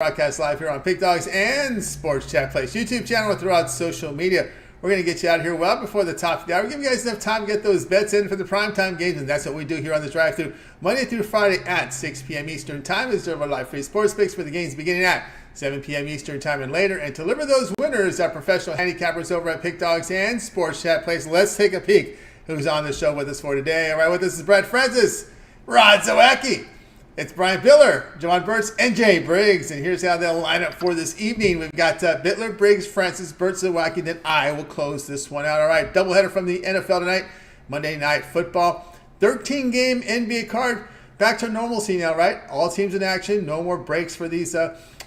Broadcast live here on Pig Dogs and Sports Chat Place YouTube channel and throughout social media. We're going to get you out of here well before the top of the hour. We're giving you guys enough time to get those bets in for the primetime games, and that's what we do here on the drive-thru Monday through Friday at 6 p.m. Eastern Time. We serve our live free sports picks for the games beginning at 7 p.m. Eastern Time and later, and to deliver those winners are professional handicappers over at Pig Dogs and Sports Chat Place. Let's take a peek who's on the show with us for today. All right, with us is Brett Francis, Rod Zawacki. It's Brian Biller, John Burtz, and Jay Briggs. And here's how they'll line up for this evening. We've got Bittler, Briggs, Francis, Burtz, Zawacki. Then I will close this one out. All right, doubleheader from the NFL tonight. Monday Night Football. 13-game NBA card. Back to normalcy now, right? All teams in action. No more breaks for these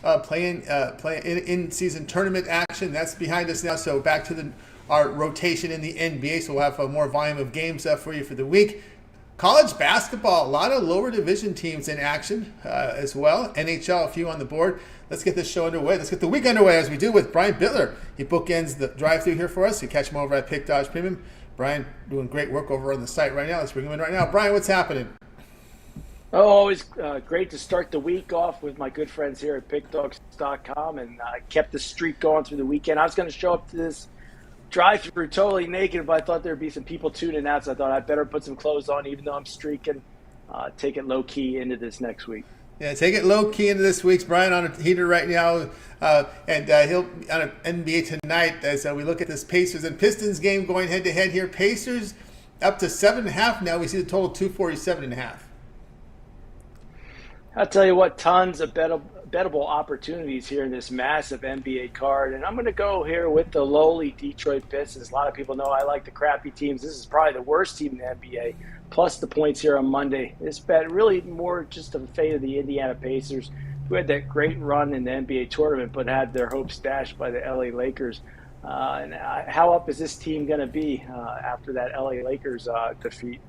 in-season tournament action. That's behind us now. So back to our rotation in the NBA. So we'll have more volume of games for you for the week. College basketball, a lot of lower division teams in action as well. NHL, a few on the board. Let's get this show underway. Let's get the week underway as we do with Brian Bittler. He bookends the drive-through here for us. You catch him over at Pick Dodge Premium. Brian doing great work over on the site right now. Let's bring him in right now. Brian, what's happening? Oh, always great to start the week off with my good friends here at PickDogs.com, and I kept the streak going through the weekend. I was going to show up to this drive-through totally naked, but I thought there'd be some people tuning out, so I thought I'd better put some clothes on even though I'm streaking. Take it low-key into this next week. Yeah, take it low-key into this week's. Brian on a heater right now, and he'll be on an NBA tonight as we look at this Pacers and Pistons game going head-to-head here. Pacers up to 7.5 now. We see the total 247.5. I'll tell you what, tons of bettable opportunities here in this massive NBA card. And I'm going to go here with the lowly Detroit Pistons. A lot of people know I like the crappy teams. This is probably the worst team in the NBA, plus the points here on Monday. This bet really more just the fate of the Indiana Pacers, who had that great run in the NBA tournament but had their hopes dashed by the LA Lakers. How up is this team going to be after that LA Lakers defeat?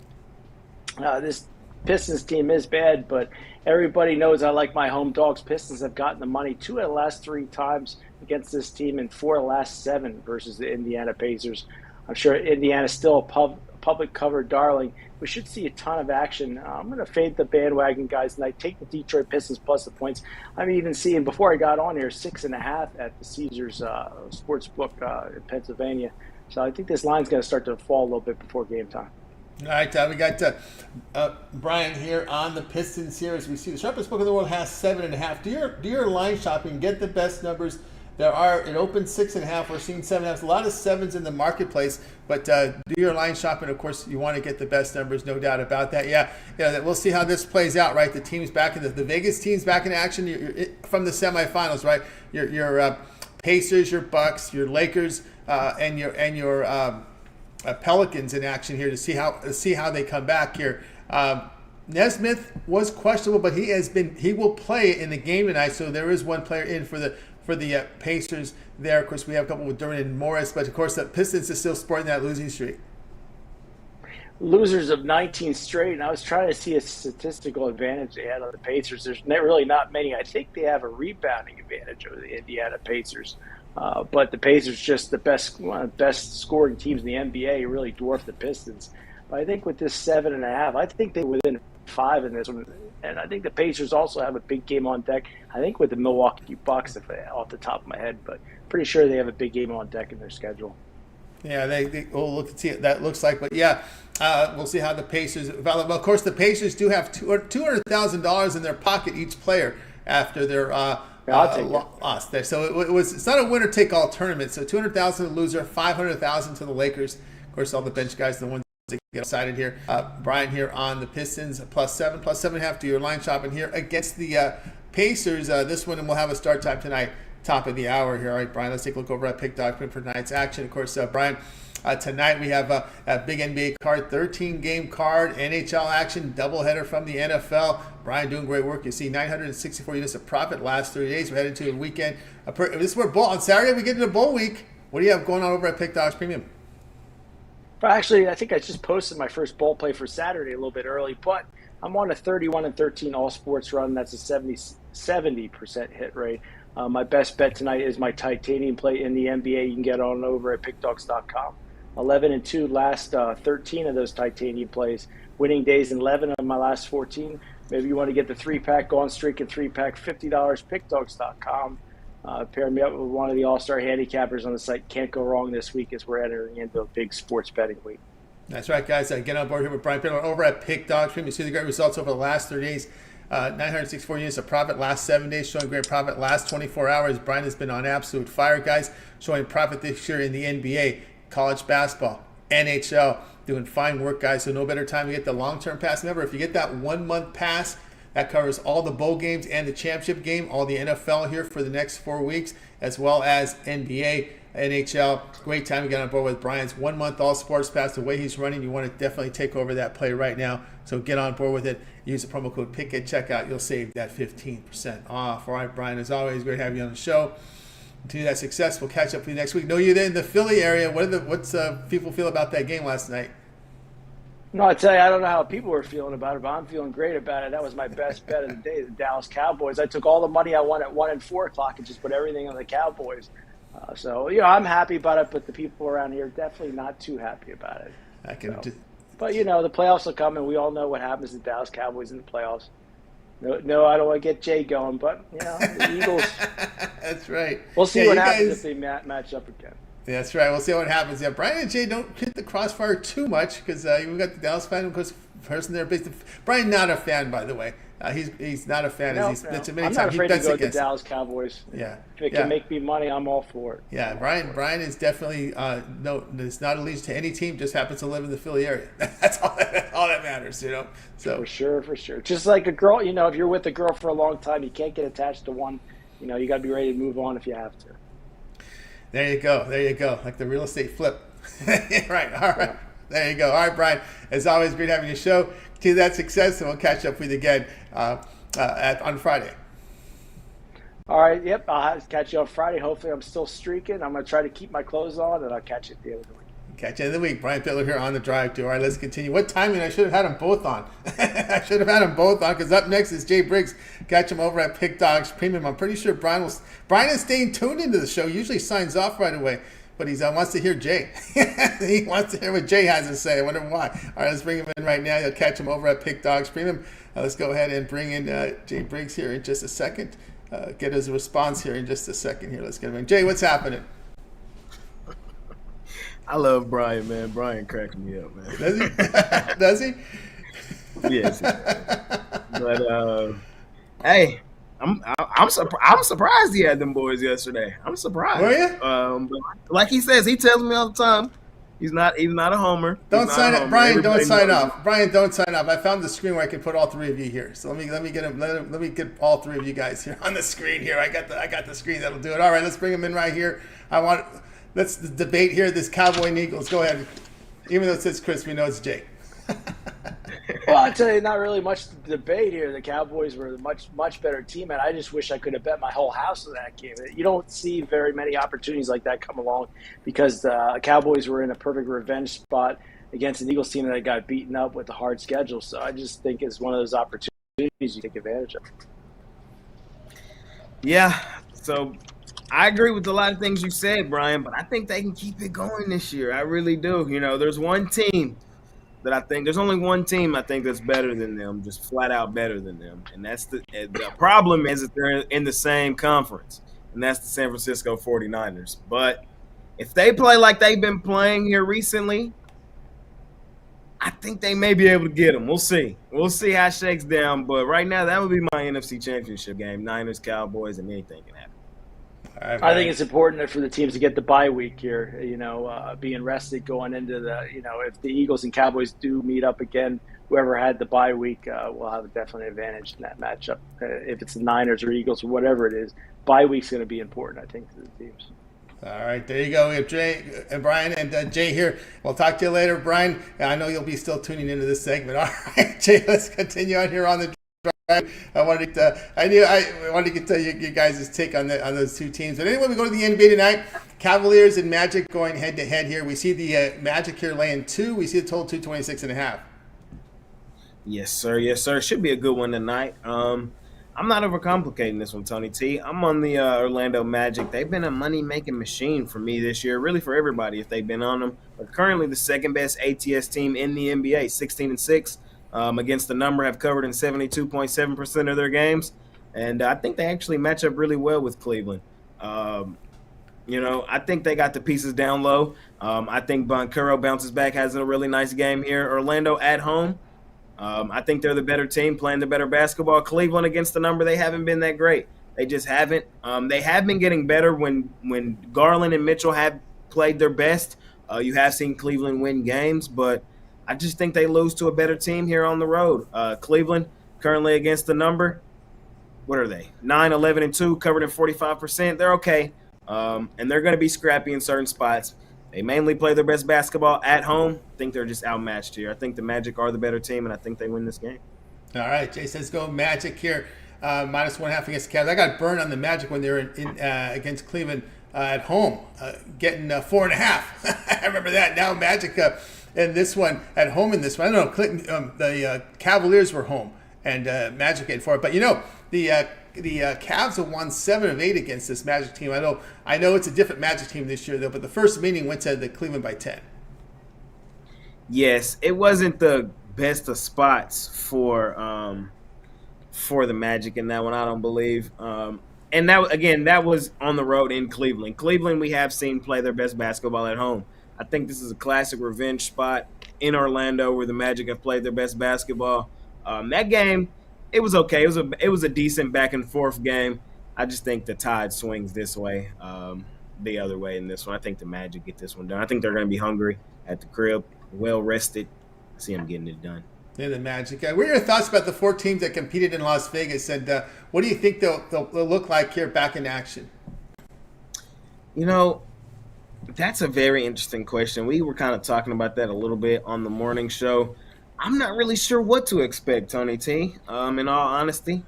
This Pistons team is bad, but everybody knows I like my home dogs. Pistons have gotten the money 2 of the last 3 times against this team and 4 of the last 7 versus the Indiana Pacers. I'm sure Indiana's still a public cover darling. We should see a ton of action. I'm going to fade the bandwagon guys tonight. Take the Detroit Pistons plus the points. I'm even seeing, before I got on here, 6.5 at the Caesars Sportsbook in Pennsylvania. So I think this line's going to start to fall a little bit before game time. All right, we got Brian here on the Pistons here. As we see, the sharpest book in the world has 7.5. Do your line shopping, get the best numbers. It opens 6.5. We're seeing 7.5. A lot of 7s in the marketplace, but do your line shopping. Of course, you want to get the best numbers, no doubt about that. Yeah, we'll see how this plays out. Right, the teams back in the Vegas teams back in action from the semifinals. Right, your Pacers, your Bucks, your Lakers, and your Pelicans in action here to see how they come back here. Nesmith was questionable, but he will play in the game tonight. So there is one player in for the Pacers there. Of course, we have a couple with Durant and Morris, but of course the Pistons is still sporting that losing streak. Losers of 19 straight, and I was trying to see a statistical advantage they had on the Pacers. There's really not many. I think they have a rebounding advantage over the Indiana Pacers. But the Pacers, just one of the best scoring teams in the NBA, really dwarf the Pistons. But I think with this 7.5, I think they're within 5 in this one. And I think the Pacers also have a big game on deck. I think with the Milwaukee Bucks, off the top of my head, but pretty sure they have a big game on deck in their schedule. Yeah, we'll look and see what that looks like. But yeah, we'll see how the Pacers. Well, of course, the Pacers do have $200,000 in their pocket each player after their lost there. So it's not a winner-take-all tournament. So $200,000 to the loser, $500,000 to the Lakers. Of course, all the bench guys are the ones that get excited here. Brian here on the Pistons, plus 7.5. Do your line shopping here against the Pacers. This one, and we'll have a start time tonight, top of the hour here. All right, Brian, let's take a look over at Pick Dog for tonight's action. Of course, Brian, tonight we have a big NBA card, 13-game card, NHL action, doubleheader from the NFL. Brian doing great work. You see 964 units of profit last 30 days. We're headed to a weekend. This is where on Saturday we get into bowl week. What do you have going on over at Pick Dogs Premium? Well, actually, I think I just posted my first bowl play for Saturday a little bit early, but I'm on a 31-13 all sports run. That's a 70% hit rate. My best bet tonight is my titanium play in the NBA. You can get on over at PickDogs.com. 11-2 last 13 of those titanium plays. Winning days in 11 of my last 14. Maybe you want to get the 3-pack, go on streak and 3-pack, $50, pickdogs.com. Pair me up with one of the all-star handicappers on the site. Can't go wrong this week as we're entering into a big sports betting week. That's right, guys. Get on board here with Brian Pittler over at Pick Dogs. You see the great results over the last 30 days. 964 units of profit last 7 days, showing great profit last 24 hours. Brian has been on absolute fire, guys, showing profit this year in the NBA, college basketball, NHL, doing fine work, guys. So no better time to get the long-term pass. Remember, if you get that 1 month pass, that covers all the bowl games and the championship game, all the NFL here for the next 4 weeks, as well as NBA, NHL. Great time to get on board with Brian's 1 month all sports pass. The way he's running, you want to definitely take over that play right now. So get on board with it. Use the promo code PICK at checkout. You'll save that 15% off. All right, Brian, as always, great to have you on the show. Continue that success. We'll catch up with you next week. Know you're in the Philly area. What's people feel about that game last night? No, I tell you, I don't know how people were feeling about it, but I'm feeling great about it. That was my best bet of the day, the Dallas Cowboys. I took all the money I won at 1 and 4 o'clock and just put everything on the Cowboys. So, I'm happy about it, but the people around here are definitely not too happy about it. But, the playoffs will come, and we all know what happens to the Dallas Cowboys in the playoffs. No, I don't want to get Jay going, but, the Eagles. That's right. We'll see what happens if they match up again. That's right. We'll see what happens. Yeah, Brian and Jay don't hit the crossfire too much because we've got the Dallas fan, of course, person there. Brian, not a fan, by the way. He's not a fan. I'm not afraid to go with the Dallas Cowboys. Yeah. If it can make me money, I'm all for it. Yeah, Brian is definitely it's not allegiance to any team. Just happens to live in the Philly area. That's all that matters, So for sure. Just like a girl, if you're with a girl for a long time, you can't get attached to one. You got to be ready to move on if you have to. There you go. Like the real estate flip. Right. All right. There you go. All right, Brian. As always, great having your show. Continue that success, and we'll catch up with you again on Friday. All right. Yep. I'll catch you on Friday. Hopefully, I'm still streaking. I'm going to try to keep my clothes on, and I'll catch you at the end of the week. Catch you in the week. Brian Pittler here on the drive to. All right, let's continue. What timing? I should have had them both on. I should have had them both on because up next is Jay Briggs. Catch him over at Pick Dogs Premium. I'm pretty sure Brian is staying tuned into the show. Usually signs off right away, but he wants to hear Jay. He wants to hear what Jay has to say. I wonder why. All right, let's bring him in right now. You'll catch him over at Pick Dogs Premium. Let's go ahead and bring in Jay Briggs here in just a second. Get his response here in just a second. Here, let's get him in. Jay, what's happening? I love Brian, man. Brian cracks me up, man. Does he? Does he? Yes. But hey, I'm surprised he had them boys yesterday. I'm surprised. Were you? But like he says, he tells me all the time, he's not a homer. Don't sign up, Brian. Don't sign off, Brian. Don't sign off. I found the screen where I can put all three of you here. So let me get all three of you guys here on the screen here. I got the screen that'll do it. All right, let's bring them in right here. Let's debate here this Cowboy and Eagles. Go ahead. Even though it says Chris, we know it's Jay. Well, I'll tell you, not really much debate here. The Cowboys were a much better team, and I just wish I could have bet my whole house on that game. You don't see very many opportunities like that come along because the Cowboys were in a perfect revenge spot against an Eagles team that got beaten up with a hard schedule. So I just think it's one of those opportunities you take advantage of. Yeah, so I agree with a lot of things you said, Brian, but I think they can keep it going this year. I really do. There's only one team I think that's better than them, just flat out better than them. And that's the problem is that they're in the same conference, and that's the San Francisco 49ers. But if they play like they've been playing here recently, I think they may be able to get them. We'll see. We'll see how it shakes down. But right now, that would be my NFC Championship game, Niners, Cowboys, and anything can happen. Right, I think it's important for the teams to get the bye week here, being rested going into if the Eagles and Cowboys do meet up again, whoever had the bye week will have a definite advantage in that matchup. If it's the Niners or Eagles or whatever it is, bye week's going to be important, I think, to the teams. All right, there you go. We have Jay and Brian and Jay here. We'll talk to you later, Brian. I know you'll be still tuning into this segment. All right, Jay, let's continue on here on the I wanted to get you guys' take on those two teams. But anyway, we go to the NBA tonight. Cavaliers and Magic going head to head here. We see the Magic here laying 2. We see the total 226.5. Yes, sir. Yes, sir. Should be a good one tonight. I'm not overcomplicating this one, Tony T. I'm on the Orlando Magic. They've been a money-making machine for me this year, really for everybody if they've been on them. But currently the second best ATS team in the NBA, 16-6. against the number, have covered in 72.7% of their games. And I think they actually match up really well with Cleveland. I think they got the pieces down low. I think Boncaro bounces back, has a really nice game here. Orlando at home. I think they're the better team, playing the better basketball. Cleveland against the number, they haven't been that great. They just haven't. They have been getting better when Garland and Mitchell have played their best. You have seen Cleveland win games, but I just think they lose to a better team here on the road. Cleveland currently against the number. What are they? 9, 11, and 2, covered in 45%. They're okay, and they're going to be scrappy in certain spots. They mainly play their best basketball at home. I think they're just outmatched here. I think the Magic are the better team, and I think they win this game. All right, Jay says go Magic here. -1.5 against the Cavs. I got burned on the Magic when they were against Cleveland at home, getting 4.5. I remember that. Now Magic in this one, at home in this one. I don't know, the Cavaliers were home, and Magic had 4. But, the Cavs have won 7 of 8 against this Magic team. I know it's a different Magic team this year, though, but the first meeting went to the Cleveland by 10. Yes, it wasn't the best of spots for the Magic in that one, I don't believe. And that was on the road in Cleveland. Cleveland, we have seen play their best basketball at home. I think this is a classic revenge spot in Orlando where the Magic have played their best basketball. That game, it was okay. It was a decent back and forth game. I just think the tide swings this way, the other way in this one. I think the Magic get this one done. I think they're going to be hungry at the crib, well rested. I see them getting it done. Yeah, the Magic. What are your thoughts about the 4 teams that competed in Las Vegas, and what do you think they'll look like here back in action? That's a very interesting question. We were kind of talking about that a little bit on the morning show. I'm not really sure what to expect, Tony T, in all honesty.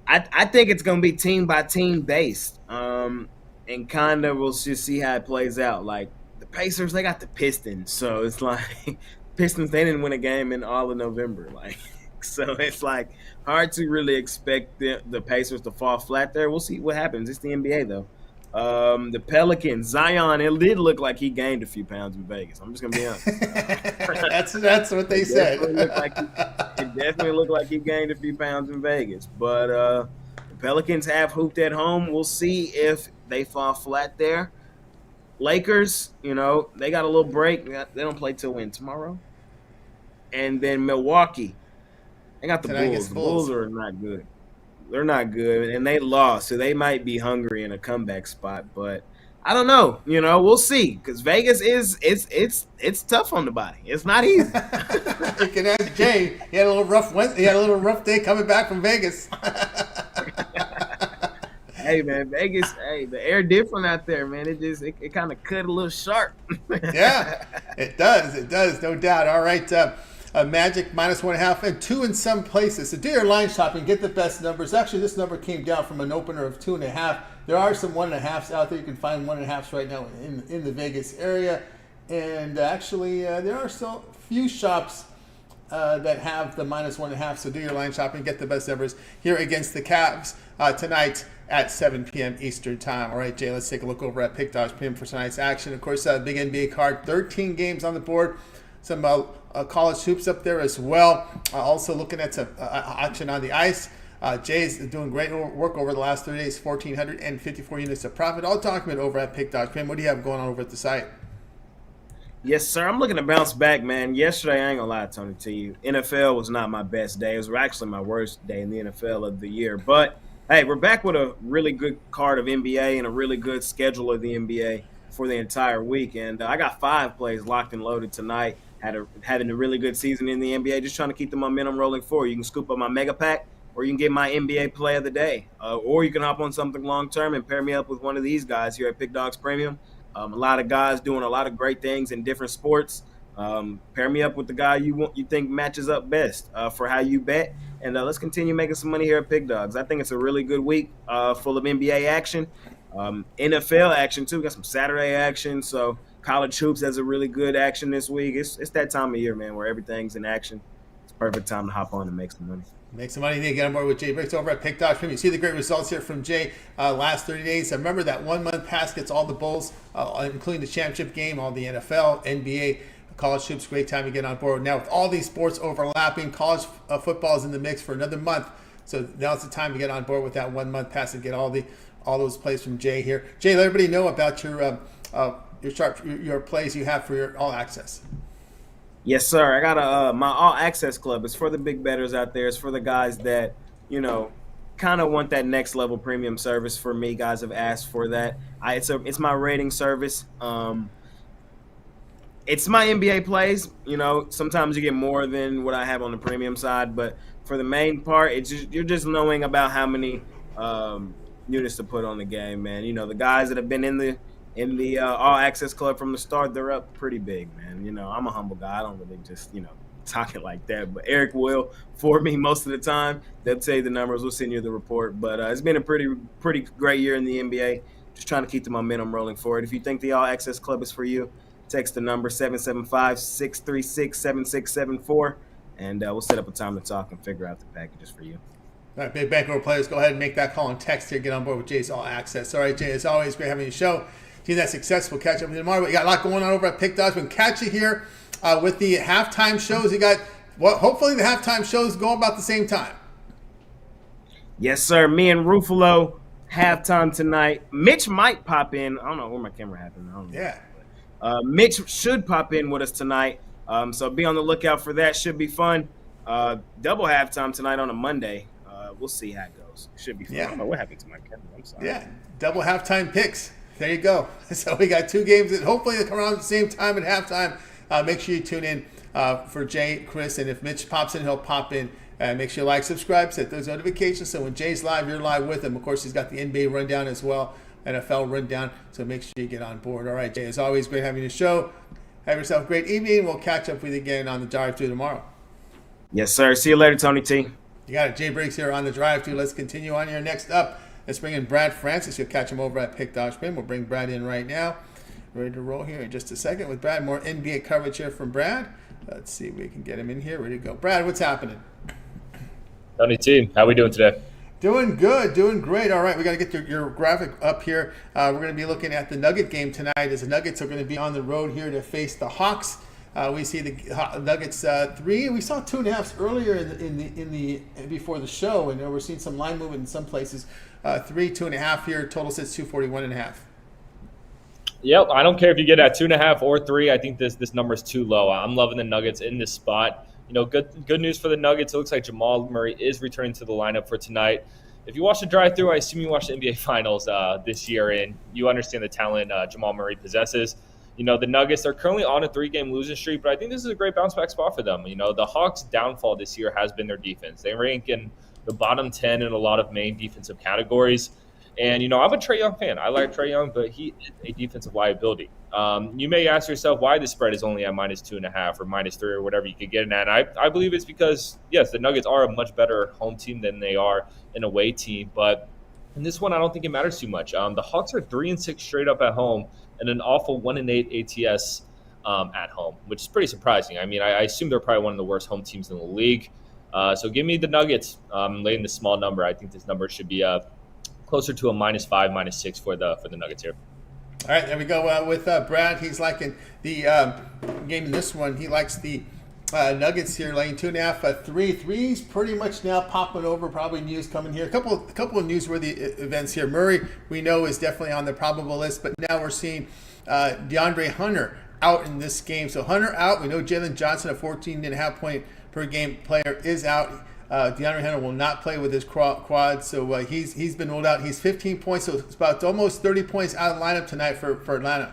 I think it's going to be team by team based, and kind of we'll just see how it plays out. Like the Pacers, they got the Pistons, so it's like Pistons, they didn't win a game in all of November. So it's hard to really expect the Pacers to fall flat there. We'll see what happens. It's the NBA, though. The Pelicans, Zion, it did look like he gained a few pounds in Vegas. I'm just going to be honest. That's what they said. It definitely looked like he gained a few pounds in Vegas. But the Pelicans have hooped at home. We'll see if they fall flat there. Lakers, they got a little break. They don't play till when? Tomorrow? And then Milwaukee. They got the Bulls. The Bulls are not good. They're not good, and they lost, so they might be hungry in a comeback spot. But I don't know. We'll see, because Vegas it's tough on the body. It's not easy. You can ask Jay. He had a little rough day coming back from Vegas. Hey man, Vegas. Hey, the air different out there, man. It kind of cut a little sharp. Yeah, it does. It does, no doubt. All right. Magic -1.5 and 2 in some places. So do your line shopping, get the best numbers. Actually, this number came down from an opener of 2.5. There are some 1.5s out there. You can find 1.5s right now in the Vegas area. And actually, there are still a few shops that have the -1.5. So do your line shopping, get the best numbers here against the Cavs tonight at 7 p.m. Eastern Time. All right, Jay, let's take a look over at Pick Dodge Premium for tonight's action. Of course, big NBA card, 13 games on the board. Some college hoops up there as well. Also looking at some action on the ice. Jay's doing great work over the last 3 days, 1,454 units of profit. All documented over at Pick Dodge Premium. What do you have going on over at the site? Yes, sir. I'm looking to bounce back, man. Yesterday, I ain't going to lie, Tony, to you. NFL was not my best day. It was actually my worst day in the NFL of the year. But, hey, we're back with a really good card of NBA and a really good schedule of the NBA for the entire week. And I got 5 plays locked and loaded tonight. Having a really good season in the NBA, just trying to keep the momentum rolling forward. You can scoop up my mega pack, or you can get my NBA play of the day. Or you can hop on something long-term and pair me up with one of these guys here at Pick Dogs Premium. A lot of guys doing a lot of great things in different sports. Pair me up with the guy you think matches up best for how you bet. And let's continue making some money here at Pick Dogs. I think it's a really good week full of NBA action. NFL action, too. We got some Saturday action, so college hoops has a really good action this week. It's that time of year, man, where everything's in action. It's a perfect time to hop on and make some money. Make some money. You need to get on board with Jay Briggs over at Pick Dodge Premium. You see the great results here from Jay last 30 days. Remember that 1 month pass gets all the bowls, including the championship game, all the NFL, NBA, College hoops, great time to get on board. Now with all these sports overlapping, college football is in the mix for another month. So now's the time to get on board with that 1 month pass and get all those plays from Jay here. Jay, let everybody know about your plays you have for your all access. Yes, sir. I got my all access club. It's for the big bettors out there. It's for the guys that, kind of want that next level premium service. For me, guys have asked for that. It's my rating service. It's my NBA plays. Sometimes you get more than what I have on the premium side, but for the main part, you're just knowing about how many units to put on the game, man. The guys that have been in the all access club from the start, they're up pretty big, man. I'm a humble guy. I don't really just talk it like that, but Eric will for me most of the time. They'll tell you the numbers. We'll send you the report, but it's been a pretty great year in the NBA. Just trying to keep the momentum rolling forward. If you think the all access club is for you, text the number 775-636-7674, and we'll set up a time to talk and figure out the packages for you. All right, big bankroll players, go ahead and make that call and text here. Get on board with Jay's All Access. All right, Jay, as always, great having you show. Team that's successful. Catch up with you tomorrow. We got a lot going on over at Pick Dodge. We can catch you here with the halftime shows. You got, hopefully the halftime shows go about the same time. Yes, sir. Me and Ruffolo halftime tonight. Mitch might pop in. I don't know where my camera happened. I don't know. Yeah. Mitch should pop in with us tonight. So be on the lookout for that. Should be fun. Double halftime tonight on a Monday. We'll see how it goes. Should be fun. Yeah. I don't know what happened to my camera. I'm sorry. Yeah. Double halftime picks. There you go. So we got two games that hopefully they come around at the same time at halftime. Make sure you tune in for Jay, Chris, and if Mitch pops in, he'll pop in. Make sure you like, subscribe, set those notifications so when Jay's live, you're live with him. Of course, he's got the NBA rundown as well, NFL rundown, so make sure you get on board. All right, Jay, as always, great having you on the show. Have yourself a great evening. We'll catch up with you again on the drive-thru tomorrow. Yes, sir. See you later, Tony T. You got it. Jay Briggs here on the drive-thru. Let's continue on here. Next up, let's bring in Brad Francis. You'll catch him over at Pick Dodge Spin. We'll bring Brad in right now. Ready to roll here in just a second with Brad. More NBA coverage here from Brad. Let's see if we can get him in here. Ready to go. Brad, what's happening? Tony T, how we doing today? Doing good, doing great. All right, we got to get your graphic up here. We're going to be looking at the Nugget game tonight as the Nuggets are going to be on the road here to face the Hawks. We see the Nuggets 3. We saw 2.5 earlier in the before the show, and we're seeing some line movement in some places. 3, 2.5 here. Total sits 241.5. Yep, I don't care if you get at 2.5 or 3. I think this number is too low. I'm loving the Nuggets in this spot. Good news for the Nuggets. It looks like Jamal Murray is returning to the lineup for tonight. If you watch the drive-thru, I assume you watched the NBA Finals this year, and you understand the talent Jamal Murray possesses. The Nuggets are currently on a 3-game losing streak, but I think this is a great bounce-back spot for them. The Hawks' downfall this year has been their defense. They rank in the bottom 10 in a lot of main defensive categories. And, I'm a Trae Young fan. I like Trae Young, but he is a defensive liability. You may ask yourself why the spread is only at -2.5 or -3 or whatever you could get it at. And I believe it's because, yes, the Nuggets are a much better home team than they are an away team. But in this one, I don't think it matters too much. The Hawks are 3-6 straight up at home and an awful 1-8 ATS at home, which is pretty surprising. I mean, I assume they're probably one of the worst home teams in the league. So give me the Nuggets laying the small number. I think this number should be closer to a -5, -6 for the Nuggets here. All right, there we go with Brad. He's liking the game in this one. He likes the Nuggets here, laying 2.5, 3. 3's pretty much now popping over. Probably news coming here. A couple of newsworthy events here. Murray, we know, is definitely on the probable list, but now we're seeing DeAndre Hunter out in this game. So Hunter out. We know Jalen Johnson, a 14.5 point per game player, is out. DeAndre Hunter will not play with his quad, so he's been ruled out. He's 15 points, so it's about almost 30 points out of the lineup tonight for Atlanta.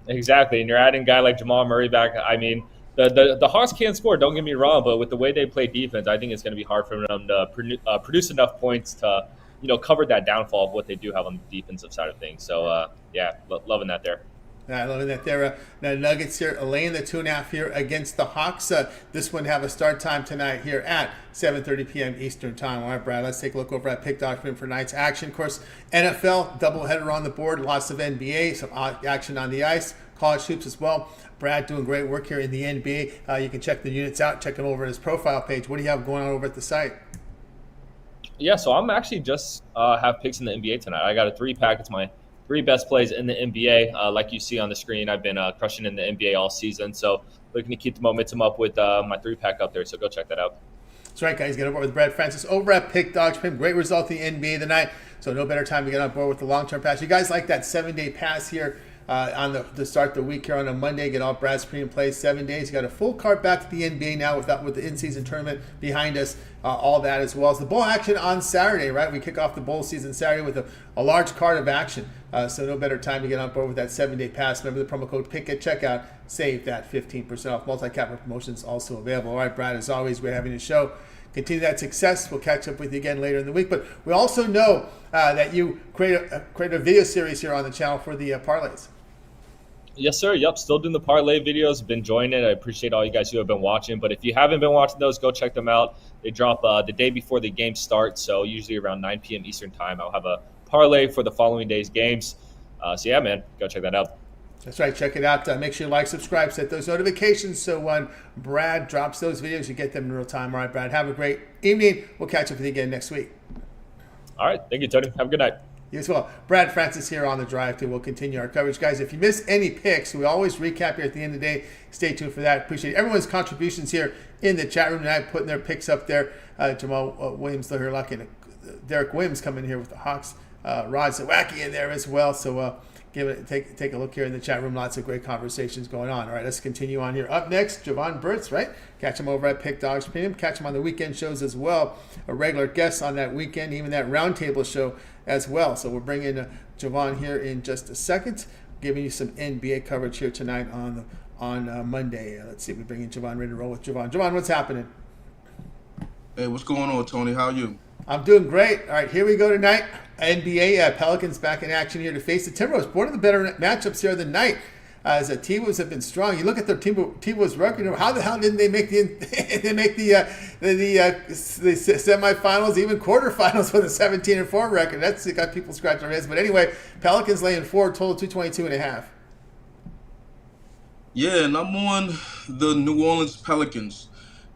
Exactly, and you're adding a guy like Jamal Murray back. I mean, the Hawks can't score, don't get me wrong, but with the way they play defense, I think it's going to be hard for them to produce enough points to cover that downfall of what they do have on the defensive side of things. So, loving that there. Loving that there. Now Nuggets here laying the 2.5 here against the Hawks. This one have a start time tonight here at 7:30 p.m. Eastern time. All right, Brad, let's take a look over at Pick Document for tonight's action. Of course, NFL doubleheader on the board. Lots of NBA, some action on the ice. College hoops as well. Brad doing great work here in the NBA. You can check the units out. Check them over at his profile page. What do you have going on over at the site? Yeah, so I'm actually just have picks in the NBA tonight. I got a 3-pack. It's my three best plays in the NBA. Like you see on the screen, I've been crushing in the NBA all season. So looking to keep the momentum up with my 3-pack up there. So go check that out. That's right, guys. Get on board with Brad Francis over at Pick Dogs. Great result in the NBA tonight. So no better time to get on board with the long-term pass. You guys like that 7-day pass here on to start the week here on a Monday. Get all Brad's premium plays 7 days. You got a full card back to the NBA now with the in-season tournament behind us. All that as well as the bowl action on Saturday, right? We kick off the bowl season Saturday with a large card of action. So no better time to get on board with that 7-day pass. Remember the promo code PICK at checkout. Save that 15% off. Multi-capper promotions also available. All right, Brad, as always, we're having a show. Continue that success. We'll catch up with you again later in the week. But we also know that you create a video series here on the channel for the parlays. Yes, sir. Yep. Still doing the parlay videos. Been enjoying it. I appreciate all you guys who have been watching. But if you haven't been watching those, go check them out. They drop the day before the game starts. So usually around 9 p.m. Eastern time, I'll have a parlay for the following day's games. So yeah, man, go check that out. That's right. Check it out. Make sure you like, subscribe, set those notifications so when Brad drops those videos, you get them in real time. All right, Brad, have a great evening. We'll catch up with you again next week. All right. Thank you, Tony. Have a good night. You as well. Brad Francis here on The Drive too. We'll continue our coverage. Guys, if you miss any picks, we always recap here at the end of the day. Stay tuned for that. Appreciate everyone's contributions here in the chat room tonight, putting their picks up there. Jamal Williams, Lahir Luck, and Derek Williams coming here with the Hawks. Rod Zawacki in there as well. So take a look here in the chat room. Lots of great conversations going on. All right, let's continue on here. Up next, Javon Burtz, right? Catch him over at Pick Dogs Premium. Catch him on the weekend shows as well. A regular guest on that weekend, even that roundtable show as well. So we'll bring in Javon here in just a second, giving you some NBA coverage here tonight on Monday. Let's see if we bring in Javon, ready to roll with Javon. Javon, what's happening? Hey, what's going on, Tony? How are you? I'm doing great. All right, here we go tonight. NBA Pelicans back in action here to face the Timberwolves. One of the better matchups here of the night, as the T-Wolves have been strong. You look at their T-Wolves record. How the hell didn't they make the semifinals, even quarterfinals with a 17-4 record? That's got people scratching their heads. But anyway, Pelicans laying 4, total 222.5. Yeah, and I'm on the New Orleans Pelicans.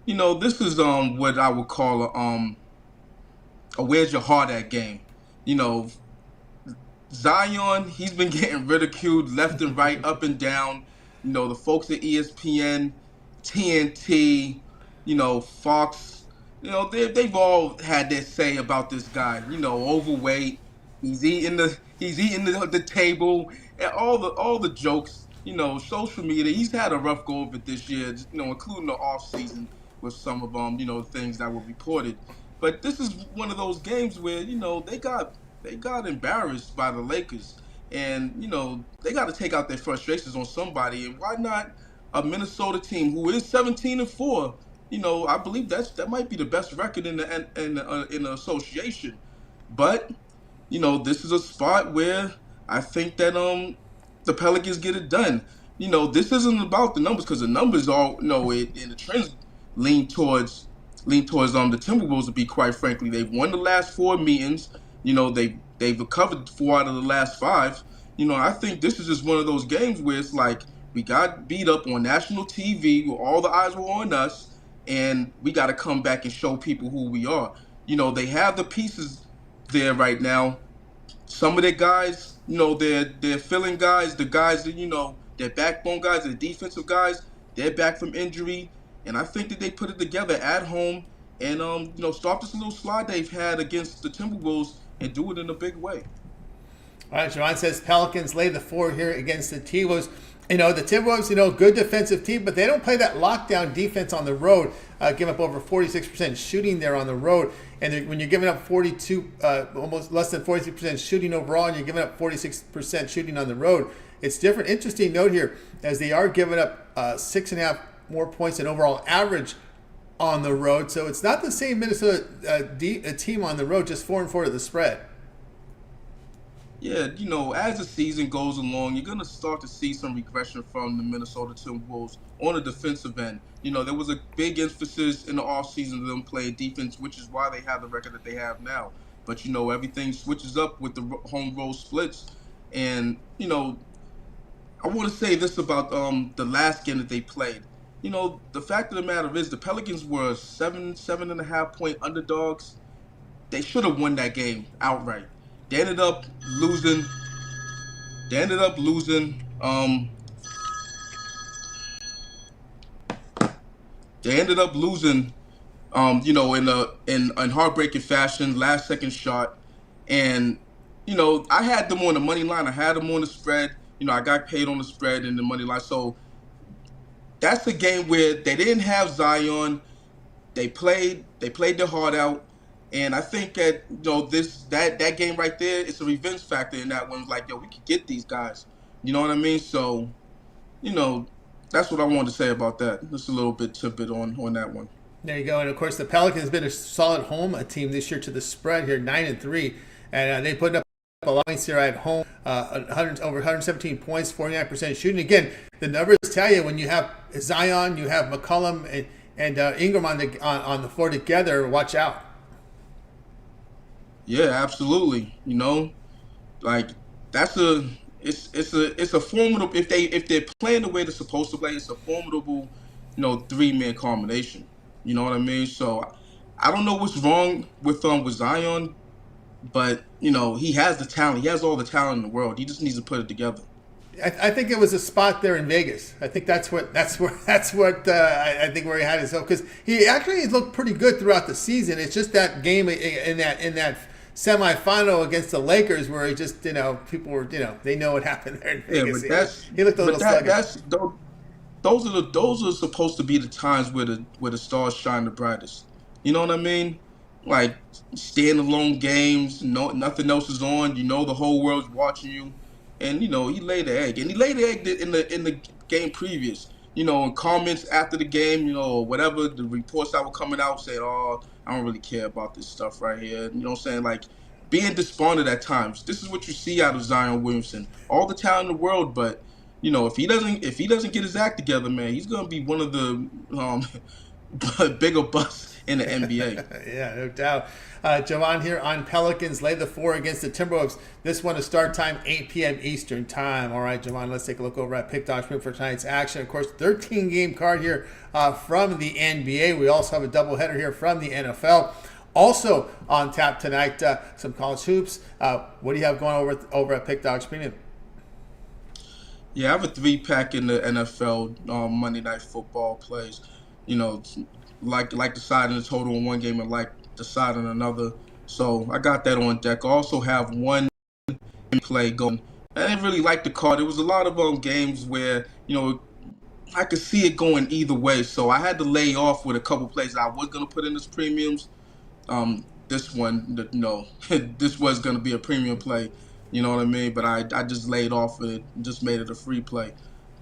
You know, this is what I would call a where's your heart at game. You know, Zion, he's been getting ridiculed left and right, up and down. You know, the folks at ESPN, TNT, you know, Fox, you know, they've all had their say about this guy. You know, overweight, he's eating the table, and all the jokes. You know, social media. He's had a rough go of it this year. You know, including the off season with some of you know, things that were reported. But this is one of those games where, you know, they got embarrassed by the Lakers, and you know they got to take out their frustrations on somebody. And why not a Minnesota team who is 17-4? You know, I believe that might be the best record in the association. But you know, this is a spot where I think that the Pelicans get it done. You know, this isn't about the numbers, because the numbers all, you know, and the trends lean towards the Timberwolves, to be quite frankly. They've won the last 4 meetings. You know, they've recovered 4 out of the last 5. You know, I think this is just one of those games where it's like we got beat up on national TV, where all the eyes were on us, and we got to come back and show people who we are. You know, they have the pieces there right now. Some of their guys, you know, they're filling guys, the guys that, you know, their backbone guys, the defensive guys, they're back from injury. And I think that they put it together at home and, you know, start this little slide they've had against the Timberwolves and do it in a big way. All right, Javon says Pelicans lay the 4 here against the T-Wolves. You know, the Timberwolves, you know, good defensive team, but they don't play that lockdown defense on the road. Give up over 46% shooting there on the road. And when you're giving up 42, almost less than 43% shooting overall, and you're giving up 46% shooting on the road, it's different. Interesting note here, as they are giving up 6.5 more points than overall average on the road. So it's not the same Minnesota team on the road, just 4-4 to the spread. Yeah, you know, as the season goes along, you're going to start to see some regression from the Minnesota Timberwolves on the defensive end. You know, there was a big emphasis in the offseason of them playing defense, which is why they have the record that they have now. But, you know, everything switches up with the home road splits. And, you know, I want to say this about the last game that they played. You know, the fact of the matter is the Pelicans were 7.5 point underdogs. They should have won that game outright. They ended up losing They ended up losing. They ended up losing. In heartbreaking fashion, last second shot, and I had them on the money line. I had them on the spread. I got paid on the spread and the money line. So that's a game where they didn't have Zion. They played their heart out, and I think that that game right there, it's a revenge factor in that one. Like, we could get these guys. You know what I mean? So, that's what I wanted to say about that. Just a little bit tidbit on that one. There you go. And of course, the Pelicans been a solid home team this year to the spread here, 9-3, and they put up a lines here at home, over 117 points, 49% shooting. Again, the numbers tell you when you have Zion, you have McCollum and Ingram on the floor together. Watch out. Yeah, absolutely. Like it's a formidable, if they're playing the way they're supposed to play, it's a formidable, 3-man combination. You know what I mean? So I don't know what's wrong with Zion, but he has the talent. He has all the talent in the world. He just needs to put it together. I think it was a spot there in Vegas. I think that's what I think where he had his hope, because he actually looked pretty good throughout the season. It's just that game in that semifinal against the Lakers where he just people were they know what happened there in Vegas. Yeah, but he looked a little sluggish. Those are supposed to be the times where the stars shine the brightest. You know what I mean? Like standalone games, nothing else is on. The whole world's watching you, and he laid the egg. And he laid the egg in the game previous. In comments after the game, or whatever, the reports that were coming out saying, "Oh, I don't really care about this stuff right here." You know what I'm saying? Like being despondent at times. This is what you see out of Zion Williamson. All the talent in the world, but if he doesn't get his act together, man, he's gonna be one of the bigger busts in the NBA. Yeah, no doubt. Javon here on Pelicans, lay the 4 against the Timberwolves. This one is start time 8 p.m. Eastern time. All right, Javon, let's take a look over at Pick Dodge for tonight's action. Of course, 13-game card here from the NBA. We also have a doubleheader here from the NFL. Also on tap tonight, some college hoops. What do you have going over at Pick Dodge Premium? Yeah, I have a 3-pack in the NFL Monday Night Football plays. Like deciding the total in one game and like deciding another. So I got that on deck. I also have one play going. I didn't really like the card. There was a lot of games where I could see it going either way. So I had to lay off with a couple plays that I was going to put in as premiums. This one, this was going to be a premium play. You know what I mean? But I just laid off it and just made it a free play.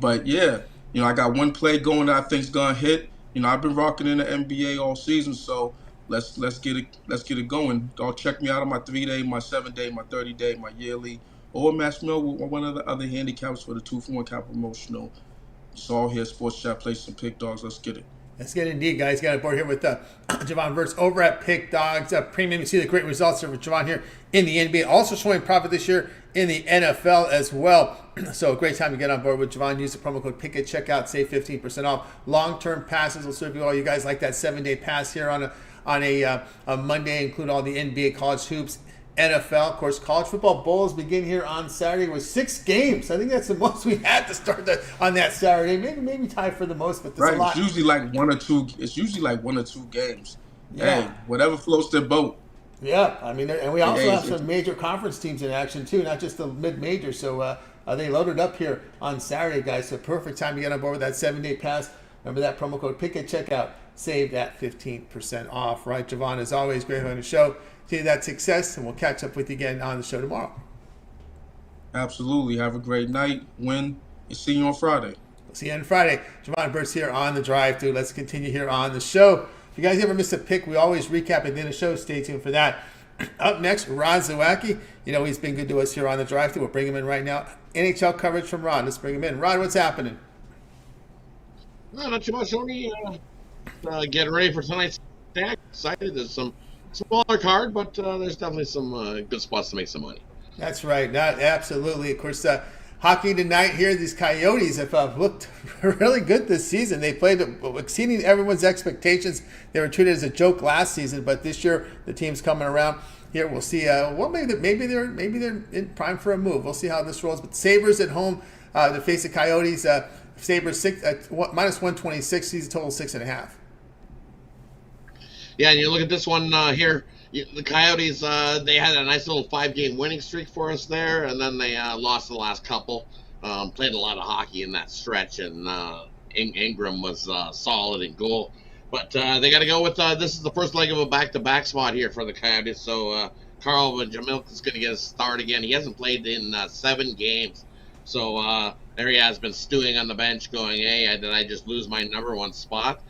But yeah, I got one play going that I think's gonna hit. I've been rocking in the NBA all season, so let's get it going. I'll check me out on my 3-day, my 7-day, my 30-day, my yearly, or match me with one of the other handicaps for the 2-for-1 cap promotional. It's all here, Sports Chat, play some pick dogs. Let's get it. Let's get it indeed, guys. Got a board here with Javon Verts over at Pick Dogs Premium. You see the great results here with Javon here in the NBA. Also showing profit this year in the NFL as well. So a great time to get on board with Javon. Use the promo code PICK at checkout. Save 15% off. Long-term passes will serve you all. You guys like that 7-day pass here on a Monday. Include all the NBA, college hoops, NFL. Of course, college football bowls begin here on Saturday with 6 games. I think that's the most we had to start on that Saturday. Maybe tied for the most, but there's a lot. It's usually like one or two games. Yeah. Hey, whatever floats their boat. Yeah, I mean, and we also have some major conference teams in action too, not just the mid-major. So they loaded up here on Saturday, guys. So perfect time to get on board with that 7-day pass. Remember that promo code PICK at checkout. Save that 15% off. Right, Javon, as always, great on the show. See that success, and we'll catch up with you again on the show tomorrow. Absolutely. Have a great night. Win. And see you on Friday. We'll see you on Friday. Javon Verts here on the drive through. Let's continue here on the show. If you guys ever miss a pick, we always recap at the end of the show. Stay tuned for that. Up next, Ron Zawacki. He's been good to us here on the drive through. We'll bring him in right now. NHL coverage from Ron. Let's bring him in. Ron, what's happening? No, not too much, Tony. Getting ready for tonight's tag. Excited. There's some smaller card, but there's definitely some good spots to make some money. That's right. Absolutely. Of course, hockey tonight here. These Coyotes have looked really good this season. They played exceeding everyone's expectations. They were treated as a joke last season, but this year the team's coming around. here. We'll see. Well, maybe they're in prime for a move. We'll see how this rolls. But Sabres at home to face the Coyotes. Sabres minus 126. Season total 6.5. Yeah, and you look at this one here. The Coyotes, they had a nice little 5-game winning streak for us there, and then they lost the last couple. Played a lot of hockey in that stretch, and Ingram was solid in goal. But they got to go with this is the first leg of a back-to-back spot here for the Coyotes. So Carl Jamilk is going to get a start again. He hasn't played in 7 games. So there he has been stewing on the bench going, hey, did I just lose my number 1 spot?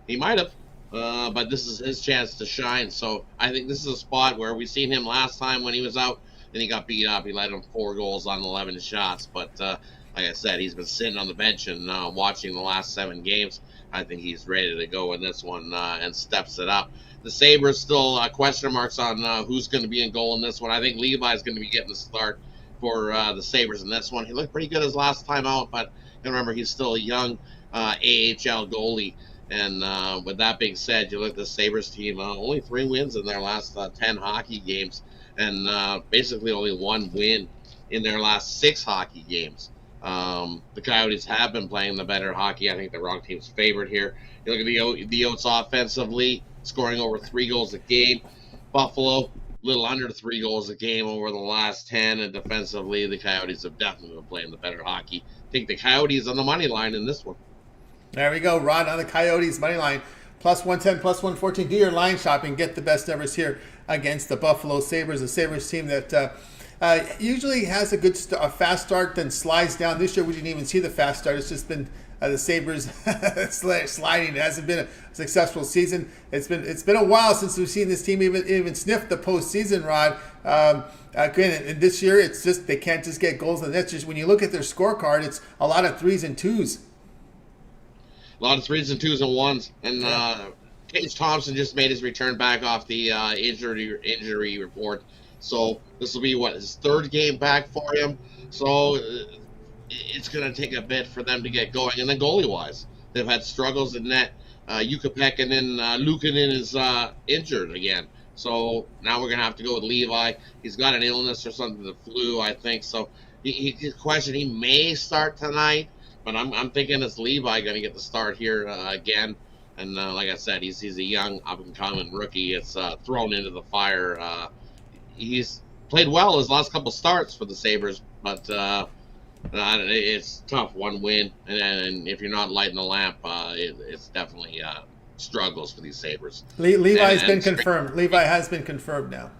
He might have. But this is his chance to shine. So I think this is a spot where we seen him last time when he was out, and he got beat up. He let him 4 goals on 11 shots. But like I said, he's been sitting on the bench and watching the last 7 games. I think he's ready to go in this one and steps it up. The Sabres still question marks on who's going to be in goal in this one. I think Levi's going to be getting the start for the Sabres in this one. He looked pretty good his last time out, but remember, he's still a young AHL goalie. And with that being said, you look at the Sabres team, only 3 wins in their last 10 hockey games, and basically only 1 win in their last 6 hockey games. The Coyotes have been playing the better hockey. I think the wrong team's favored here. You look at the Oats offensively, scoring over 3 goals a game. Buffalo, a little under 3 goals a game over the last 10. And defensively, the Coyotes have definitely been playing the better hockey. I think the Coyotes on the money line in this one. There we go, Rod, on the Coyotes money line. Plus 110, plus 114. Do your line shopping. Get the best numbers here against the Buffalo Sabres. The Sabres team that usually has a fast start, then slides down. This year we didn't even see the fast start. It's just been the Sabres sliding. It hasn't been a successful season. It's been a while since we've seen this team even sniff the postseason, Rod. And this year it's just they can't just get goals in the net. Just when you look at their scorecard, it's a lot of 3s and 2s. A lot of 3s and 2s and 1s. And Tage Thompson just made his return back off the injury report. So this will be, his 3rd game back for him. So it's going to take a bit for them to get going. And then goalie-wise, they've had struggles in net. Ukapek and then Luukkonen is injured again. So now we're going to have to go with Levi. He's got an illness or something, the flu, I think. So he may start tonight. But I'm thinking it's Levi going to get the start here again. And like I said, he's a young, up-and-coming rookie. It's thrown into the fire. He's played well his last couple starts for the Sabres, but it's tough, 1 win. And if you're not lighting the lamp, it's definitely struggles for these Sabres. Levi's been confirmed. Levi has been confirmed now.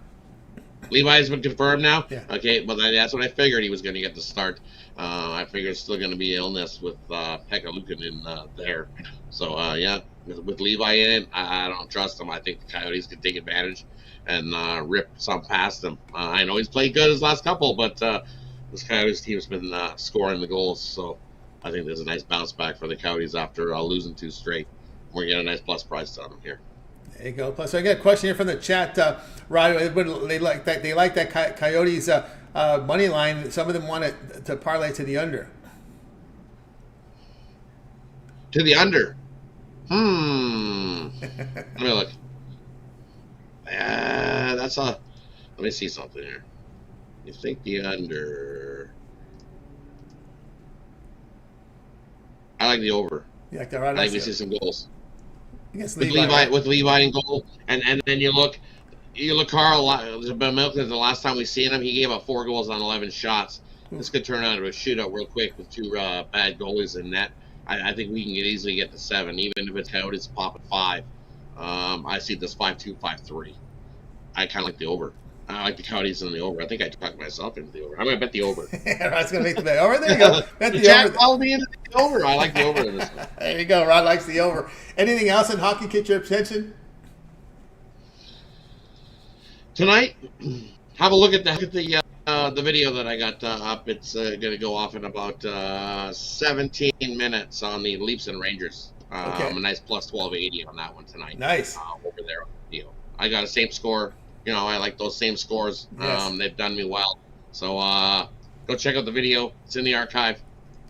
Levi's been confirmed now? Yeah. Okay, well, that's what I figured he was going to get the start. I figured it's still going to be illness with Pekka Luukkonen there. So, yeah, with Levi in it, I don't trust him. I think the Coyotes can take advantage and rip some past him. I know he's played good his last couple, but this Coyotes team's been scoring the goals. So I think there's a nice bounce back for the Coyotes after losing 2 straight. We're getting a nice plus price on them here. There you go. Plus, I got a question here from the chat. Rod, they like that. They like that Coyotes money line. Some of them want it to parlay to the under. To the under. Let me look. Let me see something here. You think the under? I like the over. You like that, Rod? I like to see some goals. With Levi in goal, and then you look, Carl. The last time we seen him, he gave up 4 goals on 11 shots. This could turn out into a shootout real quick with 2 bad goalies in net. I think we can easily get to 7, even if it's Coyotes pop at 5. I see this 5-2, 5-3. I kind of like the over. I like the Coyotes in the over. I think I talked myself into the over. I'm going to bet the over. Rod's going to make the bet over. There you go. Bet the Jack over. Follow me into the over. I like the over in this one. There you go. Rod likes the over. Anything else in hockey catch your attention? Tonight, have a look at the video that I got up. It's going to go off in about 17 minutes on the Leafs and Rangers. Okay. A nice plus 1280 on that one tonight. Nice. Over there on the video. I got a same score. You know, I like those same scores. Yes. They've done me well. So go check out the video. It's in the archive.